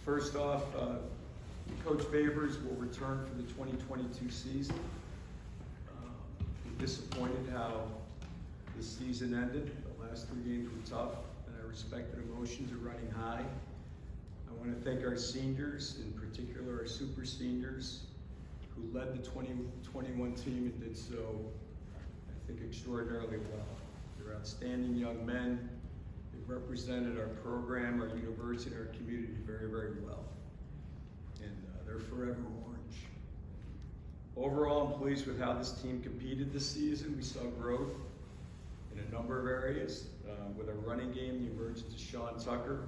First off, Coach Babers will return for the 2022 season. I'm disappointed how this season ended. The last 3 games were tough, and I respect that emotions are running high. I want to thank our seniors, in particular our super seniors, who led the 2021 team and did so, I think, extraordinarily well. They're outstanding young men. They represented our program, our university, and our community very, very well. And they're forever orange. Overall, I'm pleased with how this team competed this season. We saw growth in a number of areas. With our running game, the emergence of Sean Tucker,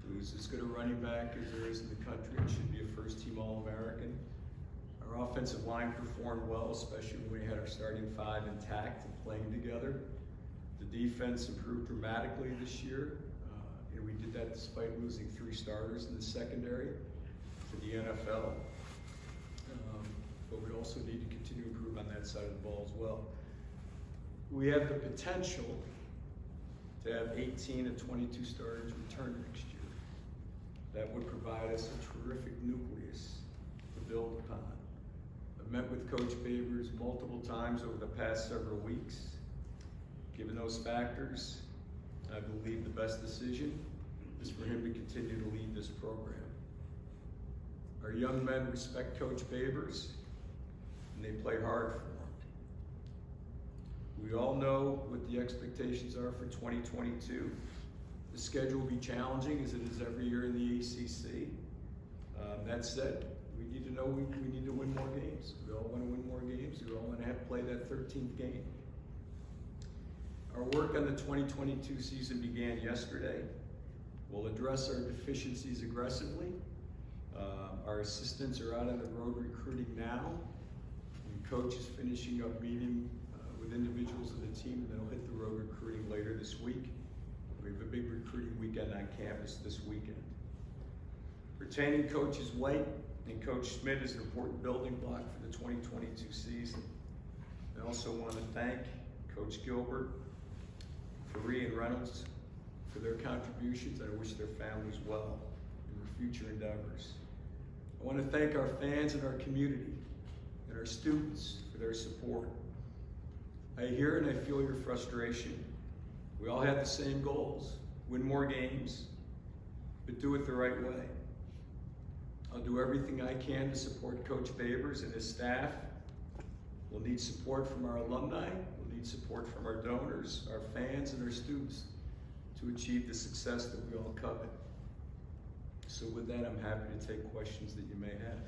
who's as good a running back as there is in the country and should be a first-team All-American. Our offensive line performed well, especially when we had our starting five intact and playing together. The defense improved dramatically this year, and we did that despite losing 3 starters in the secondary to the NFL. But we also need to continue to improve on that side of the ball as well. We have the potential to have 18 of 22 starters return next year. That would provide us a terrific nucleus to build upon. I've met with Coach Babers multiple times over the past several weeks. Given those factors, I believe the best decision is for him to continue to lead this program. Our young men respect Coach Babers, and they play hard for him. We all know what the expectations are for 2022. The schedule will be challenging, as it is every year in the ACC. That said, we need to know we need to win more games. We all want to win more games. We all want to have to play that 13th game. Our work on the 2022 season began yesterday. We'll address our deficiencies aggressively. Our assistants are out on the road recruiting now. And Coach is finishing up meeting with individuals of the team, and they'll hit the road recruiting later this week. We have a big recruiting weekend on campus this weekend. Retaining coaches White and Coach Schmidt is an important building block for the 2022 season. I also want to thank Coach Gilbert, Faree, and Reynolds for their contributions, and I wish their families well in their future endeavors. I want to thank our fans and our community and our students for their support. I hear and I feel your frustration. We all have the same goals: win more games, but do it the right way. I'll do everything I can to support Coach Babers and his staff. We'll need support from our alumni. We'll need support from our donors, our fans, and our students to achieve the success that we all covet. So with that, I'm happy to take questions that you may have.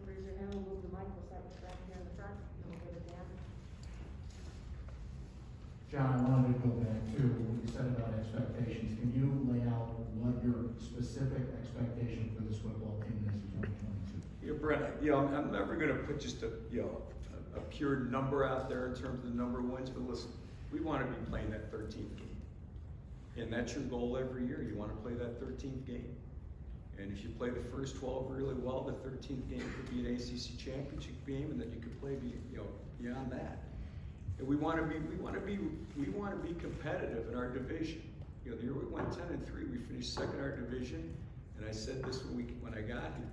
Raise your hand, we'll move the mic, we'll start back here in the front, and we'll get it down. John, I wanted to go back to what you said about expectations. Can you lay out what your specific expectation for this football team is in 2022? Yeah, Brent, I'm never going to put just a pure number out there in terms of the number of wins, but listen, we want to be playing that 13th game. And that's your goal every year. You want to play that 13th game. And if you play the first 12 really well, the 13th game could be an ACC championship game, and then you could play beyond that. And we want to be competitive in our division. The year we went 10-3, we finished second in our division. And I said this when I got here,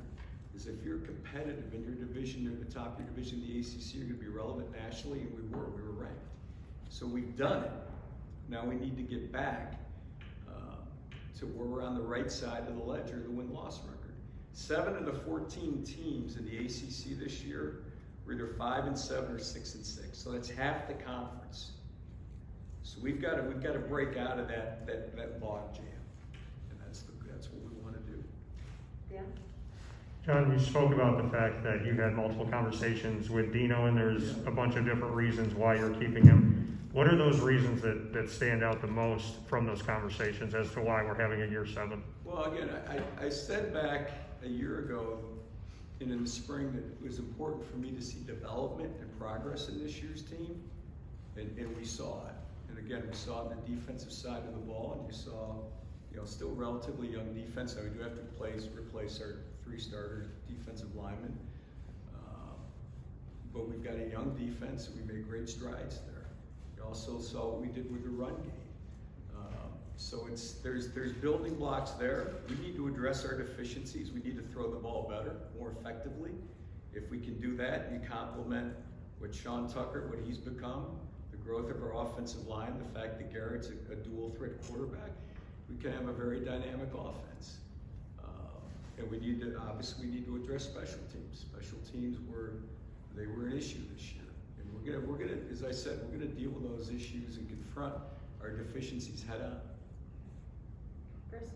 is if you're competitive in your division, you're at the top of your division, the ACC, you're going to be relevant nationally, and we were ranked. So we've done it. Now we need to get back to where we're on the right side of the ledger, the win-loss record. 7 of the 14 teams in the ACC this year were either 5-7 or 6-6. So that's half the conference. So we've got to break out of that log jam, and that's what we want to do. Dan? John, you spoke about the fact that you had multiple conversations with Dino, and there's a bunch of different reasons why you're keeping him. What are those reasons that stand out the most from those conversations as to why we're having a year 7? Well, again, I said back a year ago and in the spring that it was important for me to see development and progress in this year's team, and we saw it. And again, we saw it on the defensive side of the ball, and you saw, still relatively young defense. Now we do have to replace our 3 starter defensive linemen, but we've got a young defense, and we made great strides there. We also saw what we did with the run game. So there's building blocks there. We need to address our deficiencies. We need to throw the ball better, more effectively. If we can do that, you complement what Sean Tucker, what he's become, the growth of our offensive line, the fact that Garrett's a dual threat quarterback, we can have a very dynamic offense. And we need to, obviously, we need to address special teams. Special teams were an issue this year. And we're gonna, as I said, we're gonna deal with those issues and confront our deficiencies head on. Chris?